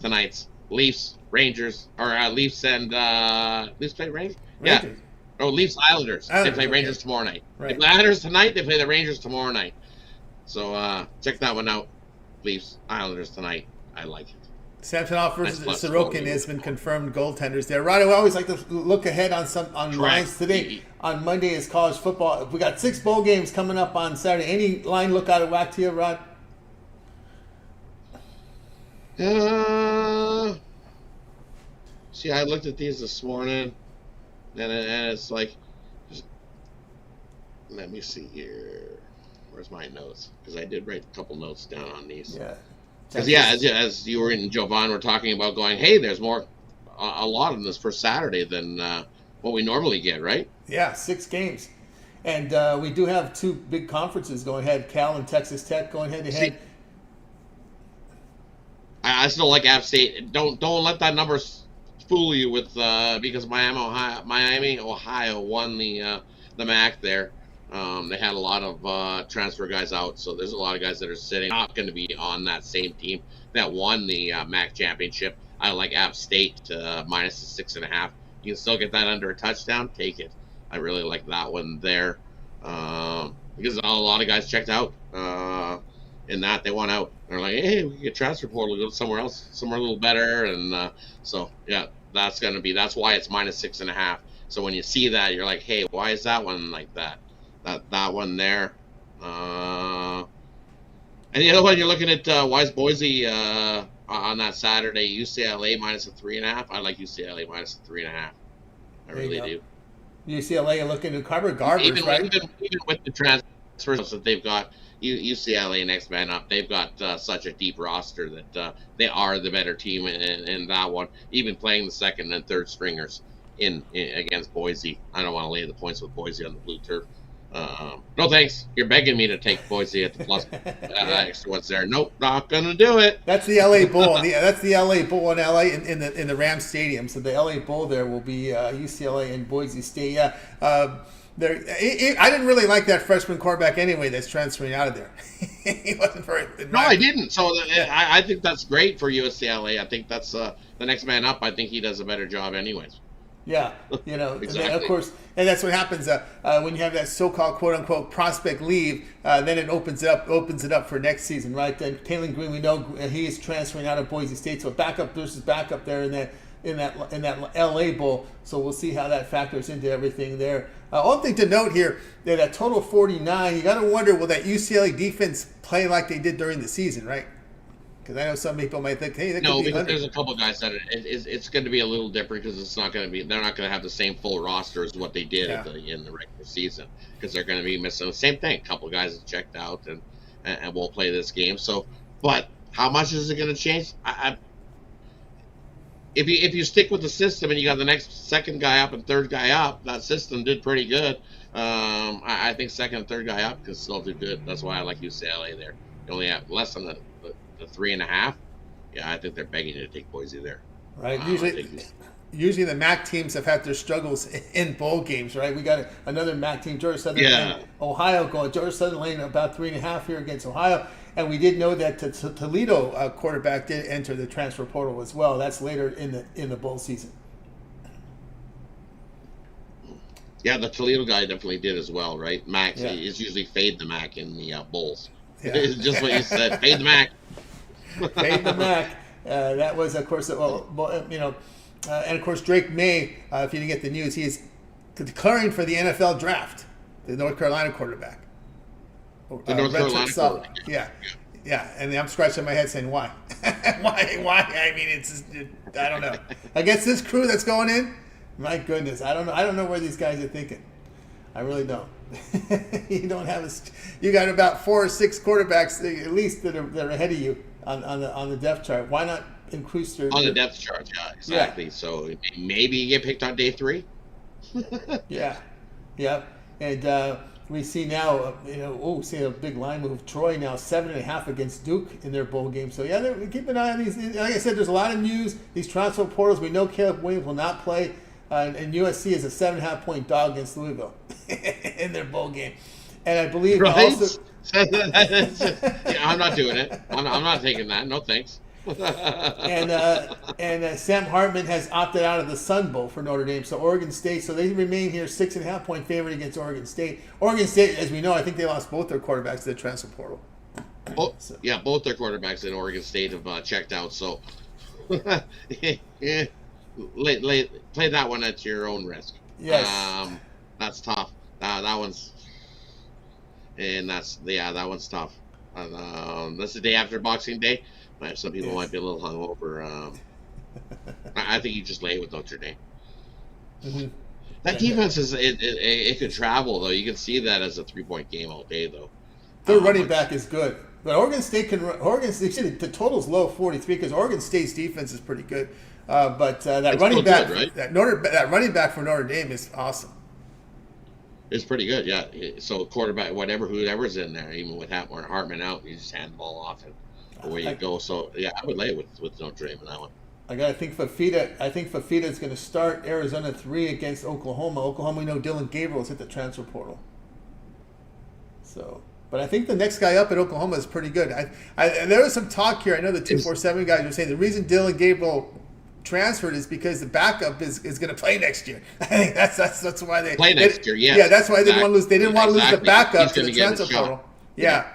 Tonight's Leafs, Rangers, or Leafs and Leafs play Rangers? Yeah. Oh, Leafs Islanders. They play Rangers tomorrow night. Right. They play Islanders tonight. They play the Rangers tomorrow night. So check that one out. Leafs Islanders tonight. I like it. Samsonov versus Sorokin has been confirmed goaltenders there. Rod, we always like to look ahead on lines today. On Monday is college football. We got 6 bowl games coming up on Saturday. Any line look out of whack to you, Rod? See, I looked at these this morning, and it's like, let me see here. Where's my notes? Because I did write a couple notes down on these. Yeah. Because as you were and Jovan were talking about going, hey, there's a lot on this for Saturday than what we normally get, right? Yeah, 6 games, and we do have 2 big conferences going ahead. Cal and Texas Tech going head to head. I still like App State. Don't let that number fool you with because Miami, Ohio won the MAC there. They had a lot of transfer guys out, so there's a lot of guys that are sitting, not going to be on that same team that won the MAC championship. I like App State minus the 6.5. You can still get that under a touchdown. Take it. I really like that one there because a lot of guys checked out in that. They want out. They're like, hey, we can get transfer portal, go somewhere else, somewhere a little better, and so yeah, that's why it's minus 6.5. So when you see that, you're like, hey, why is that one like that? That one there. And the other one you're looking at, why is Boise on that Saturday? UCLA minus a 3.5. I like UCLA minus a 3.5. I really do. UCLA looking to cover Garbers, right? Even with the transfers that they've got, UCLA next man up. They've got such a deep roster that they are the better team in that one. Even playing the second and third stringers in against Boise. I don't want to lay the points with Boise on the blue turf. No thanks. You're begging me to take Boise at the plus extra what's there. Nope, not gonna do it. That's the LA Bowl. That's the LA Bowl in LA in the Rams Stadium. So the LA Bowl there will be UCLA and Boise State. Yeah, I didn't really like that freshman quarterback anyway. That's transferring out of there. He wasn't very. No, I didn't. So I think that's great for UCLA. I think that's the next man up. I think he does a better job, anyways. Yeah, Exactly. And then, of course, and that's what happens when you have that so-called quote-unquote prospect leave. Then it opens it up for next season, right? Then Taylor Green, we know he is transferring out of Boise State, so backup versus backup there in that LA Bowl. So we'll see how that factors into everything there. One thing to note here, that total 49. You got to wonder, will that UCLA defense play like they did during the season, right? Because I know some people might think, hey, that could be because there's a couple guys that it's going to be a little different because it's not going to be. They're not going to have the same full roster as what they did in the regular season because they're going to be missing the same thing. A couple of guys that checked out and won't play this game. So, but how much is it going to change? If you stick with the system and you got the next second guy up and third guy up, that system did pretty good. I think second and third guy up can still do good. That's why I like UCLA there. You only have less than the 3.5. Yeah, I think they're begging you to take Boise there. Right. Usually the MAC teams have had their struggles in bowl games, right? We got another MAC team, Georgia Southern Lane, Ohio going. Georgia Southern Lane about 3.5 here against Ohio. And we did know that Toledo quarterback did enter the transfer portal as well. That's later in the bowl season. Yeah, the Toledo guy definitely did as well, right? MAC is usually fade the MAC in the bowls. Yeah. It's just what you said, fade the MAC. Fade the MAC. That was, of course, and of course, Drake May, if you didn't get the news, he is declaring for the NFL draft, the North Carolina quarterback. The North Carolina quarterback. Yeah. And I'm scratching my head saying, why? Why? I mean, I don't know. Against this crew that's going in, my goodness, I don't know where these guys are thinking. I really don't. You got about 4 or 6 quarterbacks at least that are ahead of you on the depth chart. Why not increase their the depth chart? Yeah, exactly. Yeah. So maybe you get picked on day 3. Yeah, and we see now, see a big line move. Troy now 7.5 against Duke in their bowl game. So yeah, keep an eye on these. Like I said, there's a lot of news. These transfer portals. We know Caleb Williams will not play. And USC is a 7.5-point dog against Louisville in their bowl game, and I believe right? also. I'm not doing it. I'm not taking that. No thanks. And Sam Hartman has opted out of the Sun Bowl for Notre Dame. So Oregon State, so they remain here 6.5-point favorite against Oregon State. Oregon State, as we know, I think they lost both their quarterbacks to the transfer portal. Yeah, both their quarterbacks in Oregon State have checked out. So play that one at your own risk. Yes, that's tough. That one's that one's tough. That's the day after Boxing Day. Some people might be a little hungover. I think you just lay it with Notre Dame. Mm-hmm. That defense it could travel though. You can see that as a 3-point game all day though. their running back is good. But Oregon State the total's low 43 because Oregon State's defense is pretty good. But that running back, good, right? that running back for Notre Dame is awesome. It's pretty good, yeah. So quarterback, whoever's in there, even with Hartman out, you just hand the ball off and away you go. So yeah, I would lay it with Notre Dame in that one. I think Fafita is going to start Arizona 3 against Oklahoma. Oklahoma, we know Dylan Gabriel's hit the transfer portal. So, but I think the next guy up at Oklahoma is pretty good. There was some talk here. I know the 247 guys were saying the reason Dylan Gabriel transferred is because the backup is going to play next year. I think that's why they play next year. Yeah, that's why they didn't want to lose. They didn't want to lose the backup to the transfer portal. Yeah.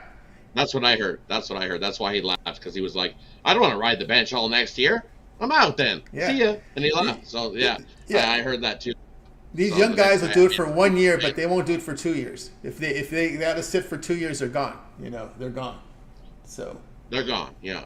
That's what I heard. That's why he left, because he was like, I don't want to ride the bench all next year. I'm out then. Yeah. See ya. And he left. So yeah. I heard that too. These young guys will do it for 1 year, but they won't do it for 2 years. If they got to sit for 2 years, they're gone. They're gone. So they're gone. Yeah.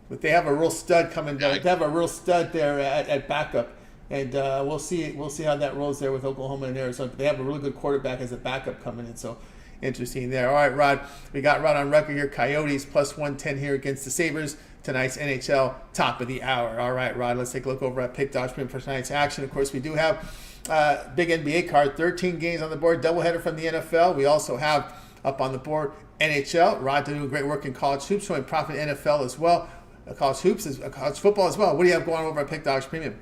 But they have a real stud coming down. They have a real stud there at backup, and we'll see how that rolls there with Oklahoma and Arizona. But they have a really good quarterback as a backup coming in. So interesting there. All right, Rod. We got Rod on record here. Coyotes plus 110 here against the Sabres. Tonight's NHL top of the hour. All right, Rod. Let's take a look over at Pick Dodge Premium for tonight's action. Of course, we do have big NBA card. 13 games on the board. Doubleheader from the NFL. We also have up on the board NHL. Rod doing great work in college hoops, showing profit in NFL as well. College hoops, college football as well. What do you have going over at Pick Dogs Premium?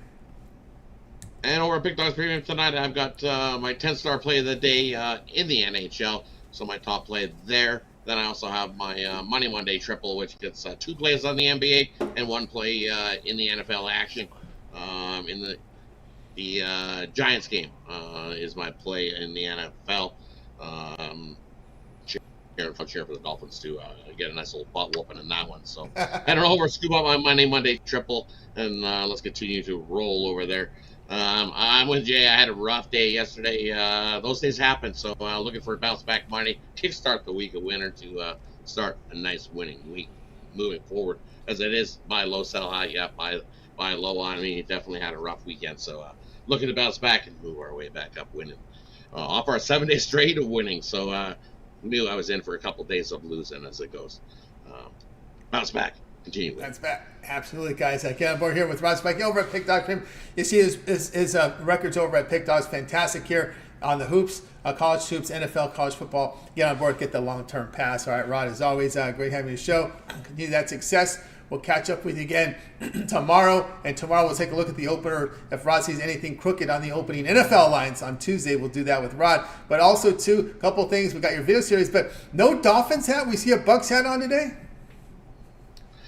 And over at Pick Dogs Premium tonight, I've got my 10-star play of the day in the NHL. So my top play there. Then I also have my Money Monday triple, which gets 2 plays on the NBA and 1 play in the NFL action. In the Giants game is my play in the NFL. Cheer for the Dolphins to get a nice little butt whooping in that one. So I don't know, we'll scoop up my Monday Monday triple, and let's continue to roll over there. I'm with Jay. I had a rough day yesterday. Those days happen, so looking for bounce back money, kickstart the week a winner to start a nice winning week moving forward. As it is buy low, sell high. Yeah, buy low. I mean, it definitely had a rough weekend, so looking to bounce back and move our way back up, winning off our 7-day straight of winning. So knew I was in for a couple days of losing as it goes. Bounce back. Continue. Bounce back. Absolutely, guys. I get on board here with Rod Spike over at Pick Dog Premium. You see his records over at Pick Dogs. Fantastic here on the hoops, college hoops, NFL, college football. Get on board, get the long-term pass. All right, Rod, as always, great having you show. Continue that success. We'll catch up with you again tomorrow. And tomorrow we'll take a look at the opener. If Rod sees anything crooked on the opening NFL lines on Tuesday, we'll do that with Rod. But also, too, a couple things. We got your video series, but no Dolphins hat. We see a Bucks hat on today.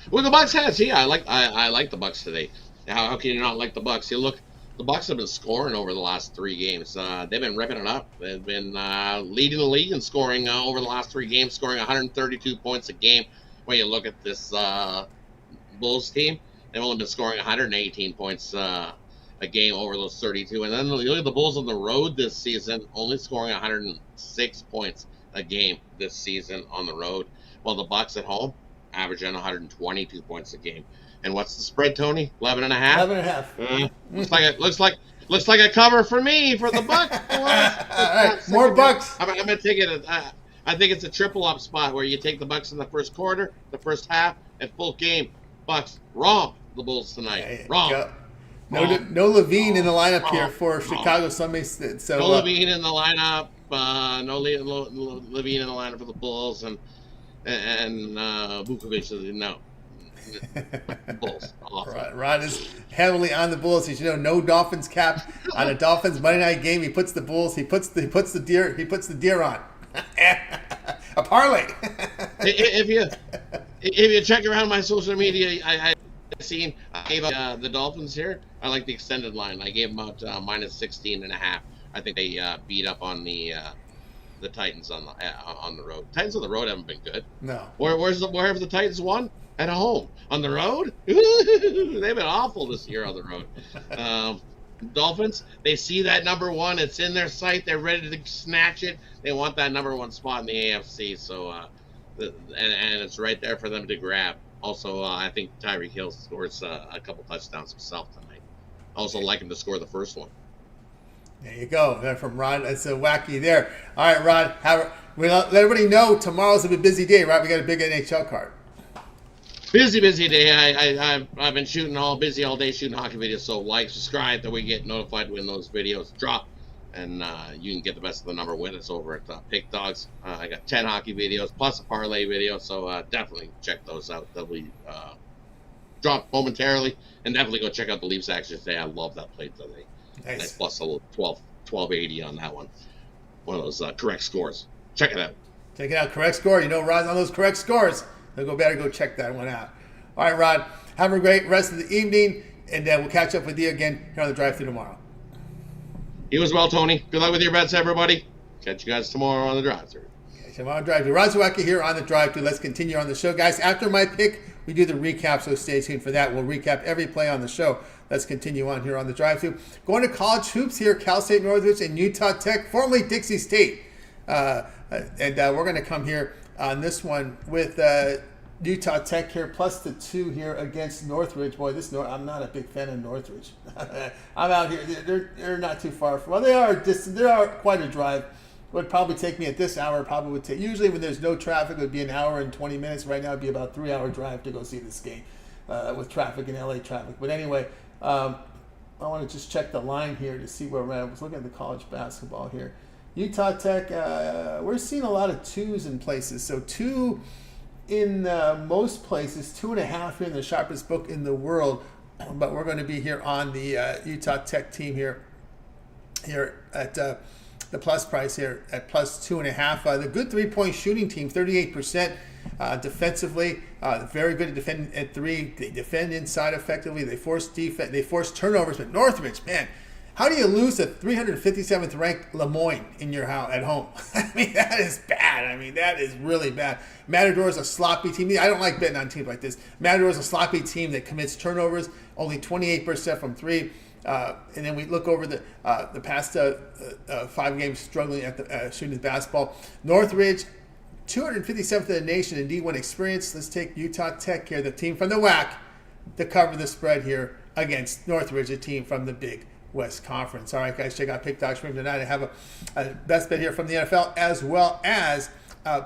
Well, the Bucks hats, yeah, I like the Bucks today. How can you not like the Bucks? You look, the Bucks have been scoring over the last 3 games. They've been ripping it up. They've been leading the league in scoring over the last 3 games, scoring 132 points a game. When you look at this Bulls team, they've only been scoring 118 points a game over those 32. And then you look at the Bulls on the road this season, only scoring 106 points a game this season on the road, while the Bucks at home averaging 122 points a game. And what's the spread, Tony? 11.5. 11.5. Looks like a cover for me for the Bucks. All right, more Bucks. I'm gonna take it. I think it's a triple up spot where you take the Bucks in the first quarter, the first half, and full game. Bucks wrong. The Bulls tonight wrong. No Levine in the lineup here for Chicago Sunday. So no Levine in the lineup. No Levine in the lineup for the Bulls, and Vukovic. No. Bulls. Awesome. Ron is heavily on the Bulls. As you know, no Dolphins cap on a Dolphins Monday night game. He puts the Bulls. He puts the deer on. A parlay. If you check around my social media, I seen. I gave out the Dolphins here. I like the extended line. I gave them out minus 16.5. I think they beat up on the Titans on the road. Titans on the road haven't been good. No. Where have the Titans won? At home. On the road? They've been awful this year on the road. Dolphins, they see that number one. It's in their sight. They're ready to snatch it. They want that number one spot in the AFC. So, and it's right there for them to grab. Also, I think Tyreek Hill scores a couple touchdowns himself tonight. Also like him to score the first one. There you go. That from Rod. That's a wacky there. All right, Rod. We let everybody know tomorrow's a busy day, right? We got a big NHL card. Busy day. I've been shooting all day shooting hockey videos. So like, subscribe, that we get notified when those videos drop, and you can get the best of the number when it's over at Pick Dogs. I got 10 hockey videos plus a parlay video, so definitely check those out. They'll be drop momentarily, and definitely go check out the Leafs action today. I love that play today. Nice. Plus a little 1280 on that one. One of those correct scores. Check it out. Check it out. Correct score. You know, Rod's on those correct scores. So better go check that one out. All right, Rod. Have a great rest of the evening, and we'll catch up with you again here on the drive-thru tomorrow. You as well, Tony. Good luck with your bets, everybody. Catch you guys tomorrow on the drive-thru. Tomorrow on the drive-thru. Rod Zawacki here on the drive-thru. Let's continue on the show, guys. After my pick, we do the recap, so stay tuned for that. We'll recap every play on the show. Let's continue on here on the drive-thru. Going to college hoops here, Cal State Northridge and Utah Tech, formerly Dixie State. And we're going to come here on this one with Utah Tech here, plus the 2 here against Northridge. Boy, I'm not a big fan of Northridge. I'm out here. They're not too far from. Well, they are distant. They are quite a drive. It would probably take me at this hour. Probably would take. Usually, when there's no traffic, it would be an hour and 20 minutes. Right now, it'd be about a 3-hour drive to go see this game with traffic and LA traffic. But anyway, I want to just check the line here to see where we're at. I was looking at the college basketball here. Utah Tech, we're seeing a lot of 2s in places. So 2 in most places, 2.5 here in the sharpest book in the world. But we're going to be here on the Utah Tech team here at the plus price here at plus 2.5. The good 3-point shooting team, 38% defensively. Very good at defending at 3. They defend inside effectively. They force defense. They force turnovers. But Northridge, man. How do you lose to 357th ranked Lemoyne in your house at home? I mean, that is bad. I mean, that is really bad. Matador is a sloppy team. I don't like betting on teams like this. Matador is a sloppy team that commits turnovers, only 28% from 3. And then we look over the past 5 games struggling at the shooting the basketball. Northridge, 257th in the nation in D1 experience. Let's take Utah Tech here, the team from the WAC, to cover the spread here against Northridge, a team from the Big West Conference. All right, guys, check out Pick Dogs Stream tonight. I have a best bet here from the NFL as well as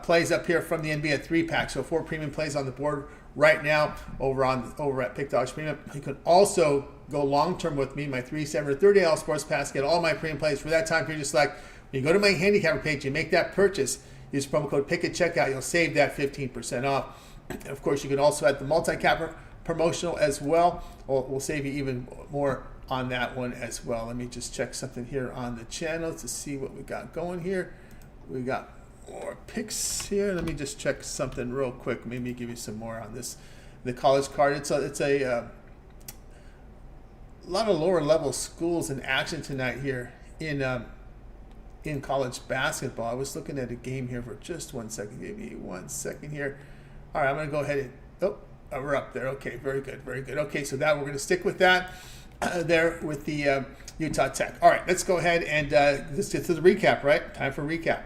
plays up here from the NBA 3-pack. So 4 premium plays on the board right now over at Pick Dogs Premium. You can also go long-term with me, my 3-7 or 30 sports pass, get all my premium plays for that time period. Just like when you go to my handicapper page, you make that purchase, use promo code PICK at checkout, you'll save that 15% off. Of course, you can also add the multi-capper promotional as well. We'll save you even more on that one as well. Let me just check something here on the channel to see what we got going here. We got more picks here. Let me just check something real quick. Maybe give you some more on this. The college card. It's a lot of lower level schools in action tonight here in college basketball. I was looking at a game here for just 1 second. Give me 1 second here. All right, I'm going to go ahead and we're up there. Okay, very good. Okay, so that we're going to stick with that. There with the Utah Tech. All right, let's go ahead and let's get to the recap, right? Time for recap.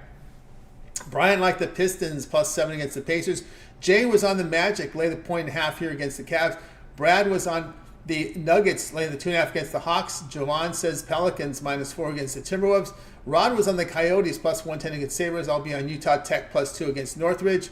Brian liked the Pistons plus 7 against the Pacers. Jay was on the Magic, lay the 1.5 here against the Cavs. Brad was on the Nuggets, laying the 2.5 against the Hawks. Jovan says Pelicans -4 against the Timberwolves. Rod was on the Coyotes plus 110 against Sabres. I'll be on Utah Tech plus 2 against Northridge.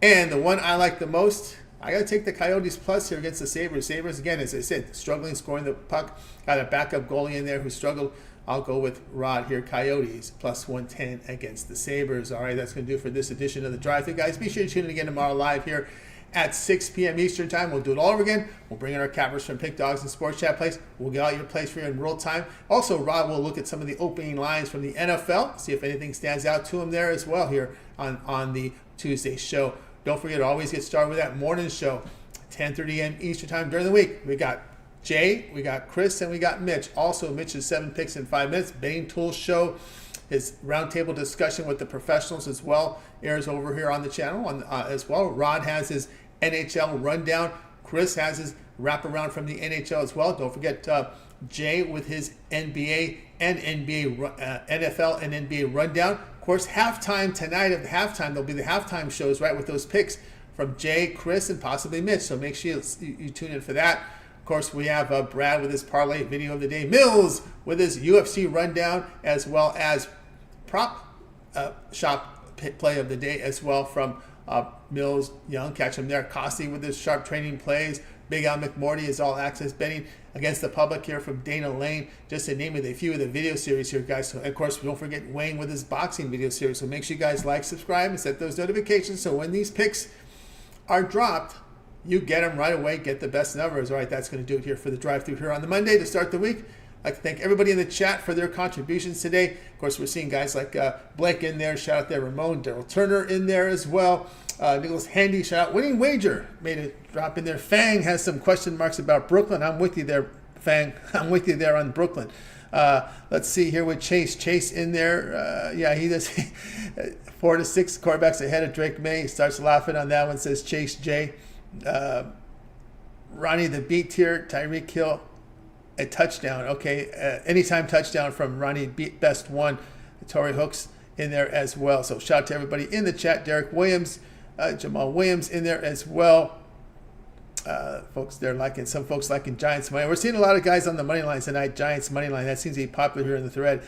And the one I like the most, I got to take the Coyotes plus here against the Sabres. Sabres, again, as I said, struggling scoring the puck. Got a backup goalie in there who struggled. I'll go with Rod here. Coyotes plus 110 against the Sabres. All right, that's going to do it for this edition of the Drive-Thru. Guys, be sure to tune in again tomorrow live here at 6 p.m. Eastern Time. We'll do it all over again. We'll bring in our cappers from Pick Dogs and Sports Chat plays. We'll get out your plays for you in real time. Also, Rod will look at some of the opening lines from the NFL, see if anything stands out to him there as well here on the Tuesday show. Don't forget to always get started with that morning show. 10:30 a.m. Eastern time during the week. We got Jay, we got Chris, and we got Mitch. Also, Mitch's 7 picks in 5 minutes. Betting Tools Show, his roundtable discussion with the professionals as well, airs over here on the channel as well. Rod has his NHL rundown. Chris has his wraparound from the NHL as well. Don't forget Jay with his NBA and NFL and NBA rundown. Of course, halftime tonight at the halftime, there'll be the halftime shows, right, with those picks from Jay, Chris, and possibly Mitch. So make sure you tune in for that. Of course, we have Brad with his parlay video of the day. Mills with his UFC rundown, as well as prop shop play of the day as well from Mills Young. Catch him there. Costi with his sharp training plays. Big Al McMorty is all access betting against the public here from Dana Lane. Just to name a few of the video series here, guys. So, of course, don't forget Wayne with his boxing video series. So make sure you guys like, subscribe, and set those notifications so when these picks are dropped, you get them right away, get the best numbers. All right, that's going to do it here for the drive-through here on the Monday to start the week. I'd like to thank everybody in the chat for their contributions today. Of course, we're seeing guys like Blake in there. Shout out there, Ramon, Daryl Turner in there as well. Nicholas Handy, shout out. Winning Wager made a drop in there. Fang has some question marks about Brooklyn. I'm with you there, Fang. I'm with you there on Brooklyn. Let's see here with Chase. Chase in there. Yeah, he does 4 to 6 quarterbacks ahead of Drake May. He starts laughing on that one, says Chase J. Ronnie the Beat here. Tyreek Hill, a touchdown. Okay, anytime touchdown from Ronnie Beat, best one. Torrey Hooks in there as well. So shout out to everybody in the chat. Derek Williams, Jamal Williams in there as well. Folks, they're liking, some folks liking Giants money. We're seeing a lot of guys on the money line tonight. Giants money line, that seems to be popular here in the thread.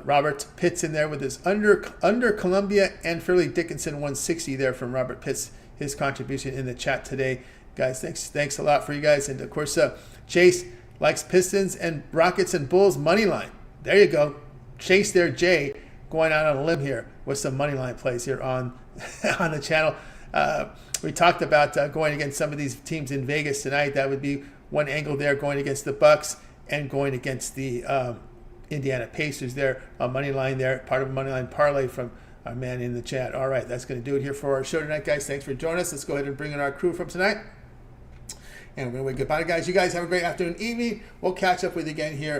Robert Pitts in there with his under Columbia and Fairleigh Dickinson 160 there from Robert Pitts. His contribution in the chat today, guys. Thanks a lot for you guys. And of course, Chase likes Pistons and Rockets and Bulls money line. There you go, Chase there, Jay, going out on a limb here with some money line plays here on on the channel. We talked about going against some of these teams in Vegas tonight. That would be one angle there, going against the Bucks and going against the Indiana Pacers there on money line there. Part of a money line parlay from our man in the chat. All right, that's going to do it here for our show tonight, guys. Thanks for joining us. Let's go ahead and bring in our crew from tonight. And we're going to wave goodbye, guys. You guys have a great afternoon, evening. We'll catch up with you again here